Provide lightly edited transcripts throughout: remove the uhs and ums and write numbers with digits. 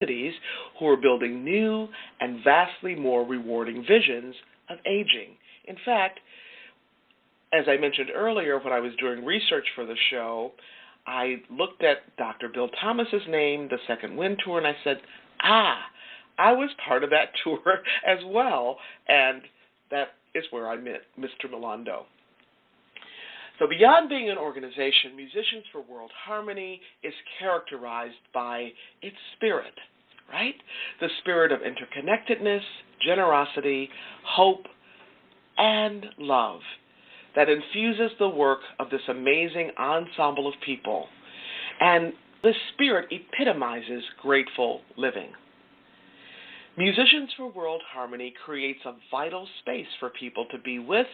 communities who are building new and vastly more rewarding visions of aging. In fact, as I mentioned earlier, when I was doing research for the show, I looked at Dr. Bill Thomas's name, the Second Wind Tour, and I said, I was part of that tour as well, and that is where I met Mr. Milando. So beyond being an organization, Musicians for World Harmony is characterized by its spirit, right? The spirit of interconnectedness, generosity, hope, and love that infuses the work of this amazing ensemble of people. And this spirit epitomizes grateful living. Musicians for World Harmony creates a vital space for people to be with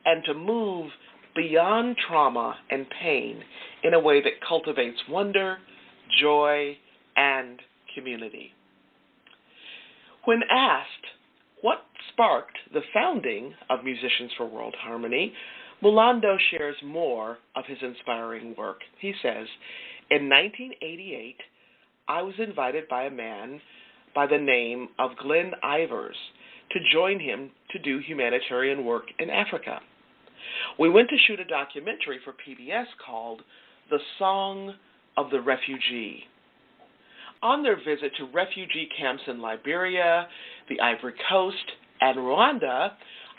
and to move beyond trauma and pain in a way that cultivates wonder, joy, and community. When asked what sparked the founding of Musicians for World Harmony, Milando shares more of his inspiring work. He says, in 1988, I was invited by a man by the name of Glenn Ivers to join him to do humanitarian work in Africa. We went to shoot a documentary for PBS called The Song of the Refugee. On their visit to refugee camps in Liberia, the Ivory Coast, and Rwanda,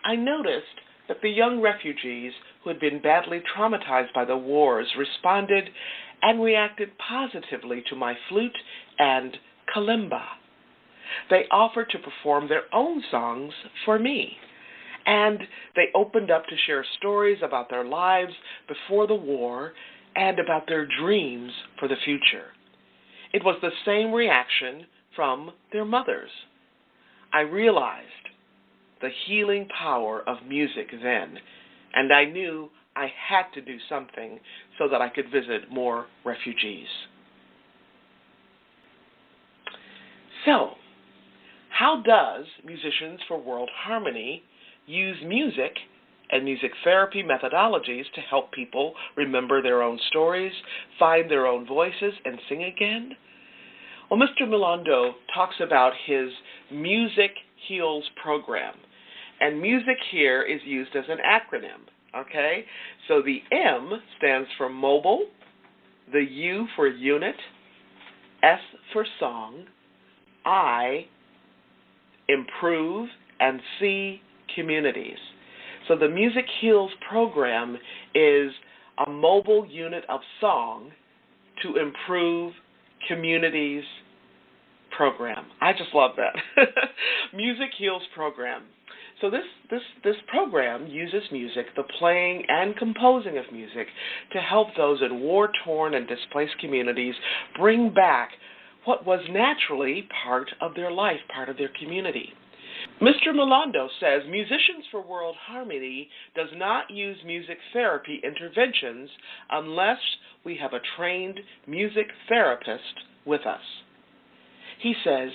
I noticed that the young refugees who had been badly traumatized by the wars responded and reacted positively to my flute and kalimba. They offered to perform their own songs for me, and they opened up to share stories about their lives before the war and about their dreams for the future. It was the same reaction from their mothers. I realized the healing power of music then, and I knew I had to do something so that I could visit more refugees. So, how does Musicians for World Harmony use music and music therapy methodologies to help people remember their own stories, find their own voices, and sing again? Well, Mr. Milando talks about his Music Heals program. And music here is used as an acronym, okay? So the M stands for mobile, the U for unit, S for song, I, improve, and C, communities. So the Music Heals program is a mobile unit of song to improve communities program. I just love that. Music Heals program. So this program uses music, the playing and composing of music, to help those in war-torn and displaced communities bring back what was naturally part of their life, part of their community. Mr. Milando says Musicians for World Harmony does not use music therapy interventions unless we have a trained music therapist with us. He says,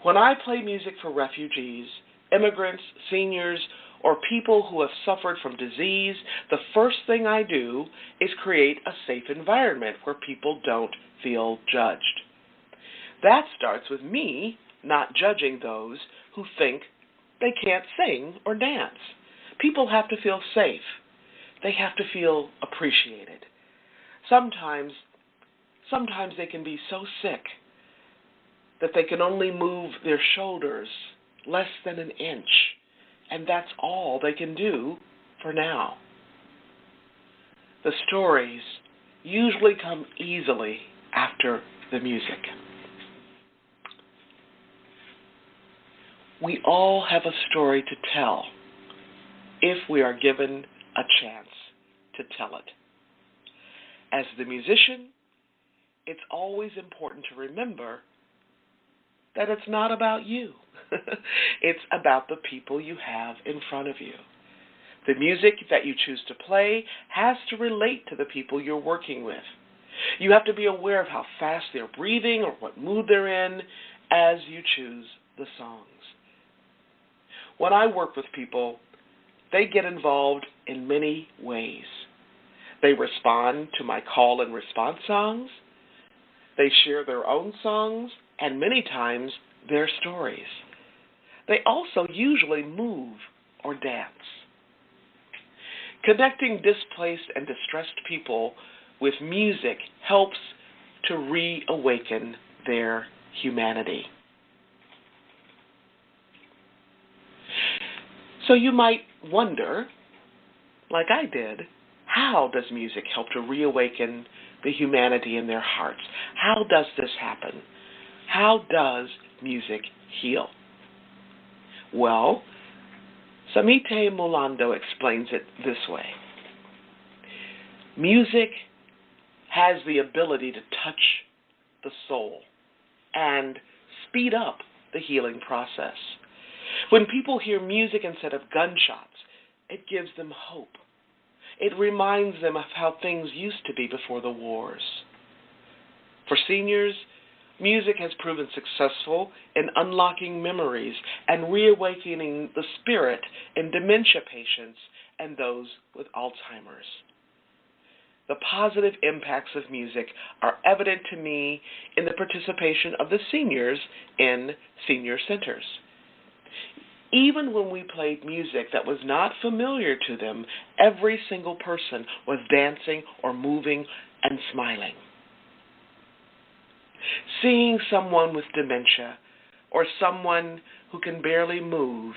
when I play music for refugees, immigrants, seniors, or people who have suffered from disease, the first thing I do is create a safe environment where people don't feel judged. That starts with me not judging those who think they can't sing or dance. People have to feel safe. They have to feel appreciated. Sometimes they can be so sick that they can only move their shoulders less than an inch, and that's all they can do for now. The stories usually come easily after the music. We all have a story to tell if we are given a chance to tell it. As the musician, it's always important to remember that it's not about you. It's about the people you have in front of you. The music that you choose to play has to relate to the people you're working with. You have to be aware of how fast they're breathing or what mood they're in as you choose the songs. When I work with people, they get involved in many ways. They respond to my call and response songs. They share their own songs and many times their stories. They also usually move or dance. Connecting displaced and distressed people with music helps to reawaken their humanity. So you might wonder, like I did, how does music help to reawaken the humanity in their hearts? How does this happen? How does music heal? Well, Samite Mulando explains it this way. Music has the ability to touch the soul and speed up the healing process. When people hear music instead of gunshots, it gives them hope. It reminds them of how things used to be before the wars. For seniors, music has proven successful in unlocking memories and reawakening the spirit in dementia patients and those with Alzheimer's. The positive impacts of music are evident to me in the participation of the seniors in senior centers. Even when we played music that was not familiar to them, every single person was dancing or moving and smiling. Seeing someone with dementia or someone who can barely move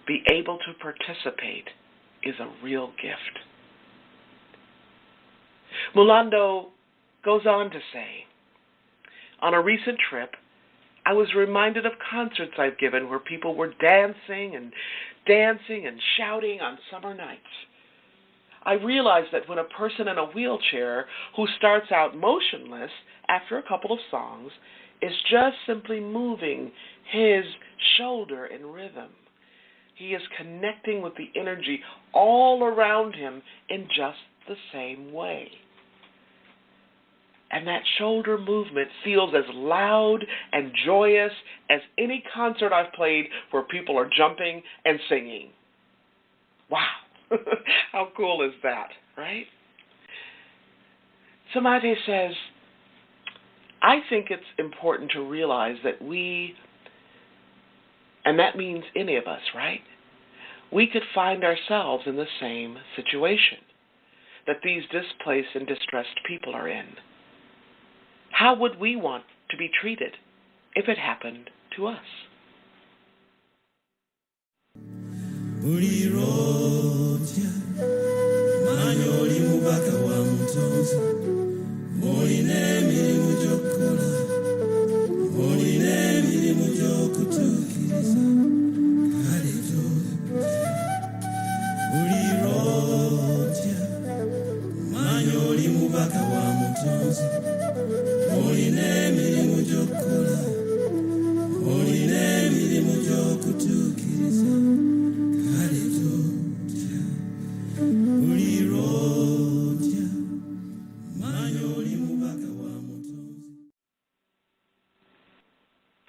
be able to participate is a real gift. Mulando goes on to say, on a recent trip, I was reminded of concerts I've given where people were dancing and shouting on summer nights. I realized that when a person in a wheelchair who starts out motionless after a couple of songs is just simply moving his shoulder in rhythm, he is connecting with the energy all around him in just the same way. And that shoulder movement feels as loud and joyous as any concert I've played where people are jumping and singing. Wow, how cool is that, right? Samite says, I think it's important to realize that we, and that means any of us, right? We could find ourselves in the same situation that these displaced and distressed people are in. How would we want to be treated if it happened to us?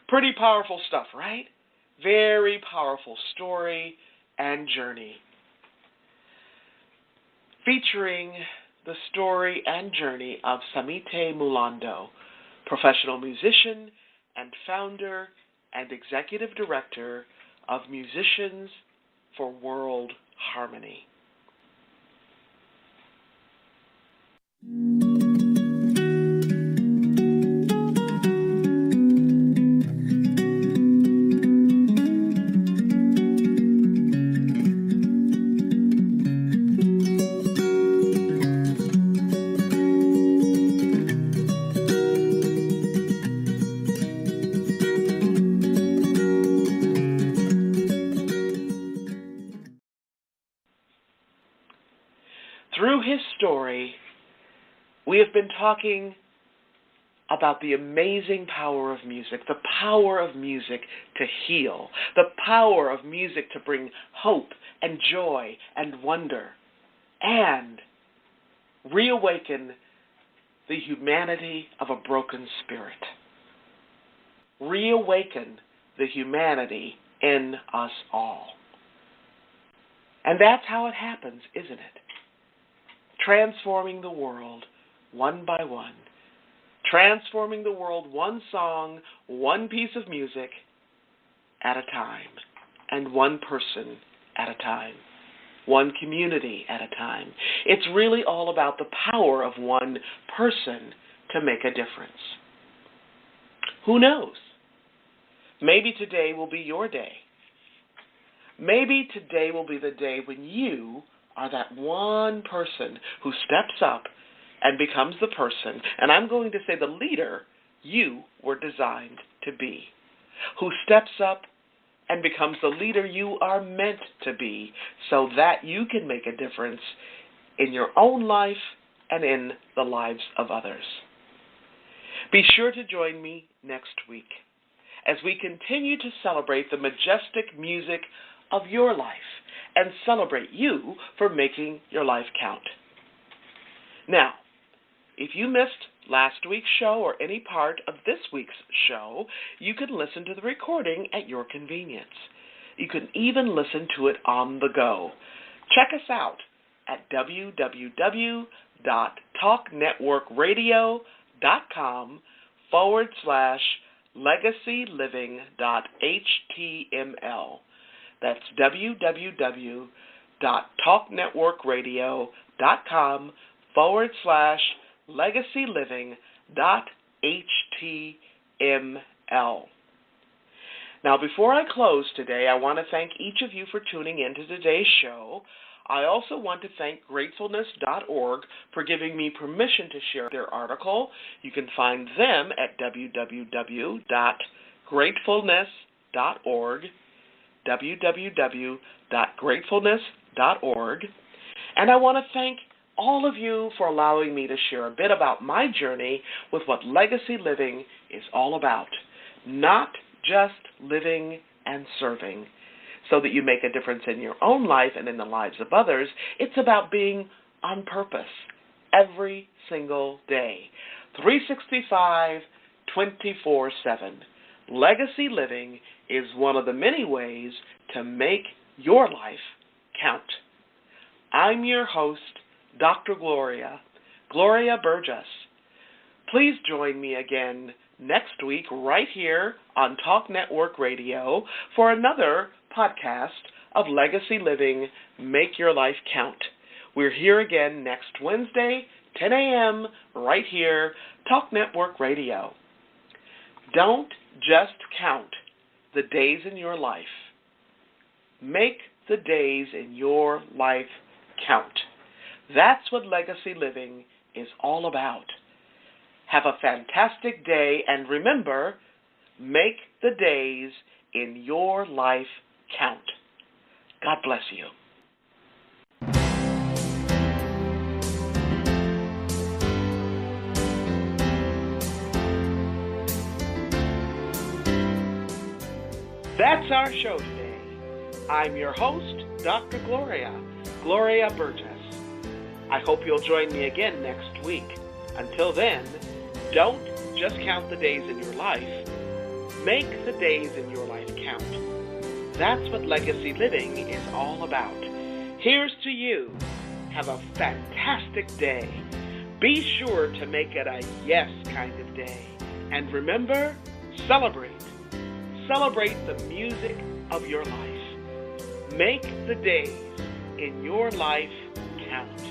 Pretty powerful stuff, right? Very powerful story and journey. Featuring the story and journey of Samite Mulando, professional musician and founder and executive director of Musicians for World Harmony. Through his story, we have been talking about the amazing power of music, the power of music to heal, the power of music to bring hope and joy and wonder, and reawaken the humanity of a broken spirit. Reawaken the humanity in us all. And that's how it happens, isn't it? Transforming the world one by one transforming the world one song, one piece of music at a time, and one person at a time, one community at a time. It's really all about the power of one person to make a difference. Who knows? Maybe today will be your day. Maybe today will be the day when you are that one person who steps up and becomes the person, and I'm going to say the leader you were designed to be, who steps up and becomes the leader you are meant to be so that you can make a difference in your own life and in the lives of others. Be sure to join me next week as we continue to celebrate the majestic music of your life and celebrate you for making your life count. Now, if you missed last week's show or any part of this week's show, you can listen to the recording at your convenience. You can even listen to it on the go. Check us out at www.talknetworkradio.com/legacyliving.html. That's www.talknetworkradio.com/legacyliving.html. Now, before I close today, I want to thank each of you for tuning in to today's show. I also want to thank gratefulness.org for giving me permission to share their article. You can find them at www.gratefulness.org, www.gratefulness.org. And I want to thank all of you for allowing me to share a bit about my journey with what legacy living is all about. Not just living and serving so that you make a difference in your own life and in the lives of others. It's about being on purpose every single day, 365, 24/7. Legacy living is one of the many ways to make your life count. I'm your host, Dr. Gloria Burgess. Please join me again next week right here on Talk Network Radio for another podcast of Legacy Living, Make Your Life Count. We're here again next Wednesday, 10 a.m., right here, Talk Network Radio. Don't just count the days in your life. Make the days in your life count. That's what legacy living is all about. Have a fantastic day, and remember, make the days in your life count. God bless you. That's our show today. I'm your host, Dr. Gloria Burgess. I hope you'll join me again next week. Until then, don't just count the days in your life. Make the days in your life count. That's what legacy living is all about. Here's to you. Have a fantastic day. Be sure to make it a yes kind of day. And remember, celebrate. Celebrate the music of your life. Make the days in your life count.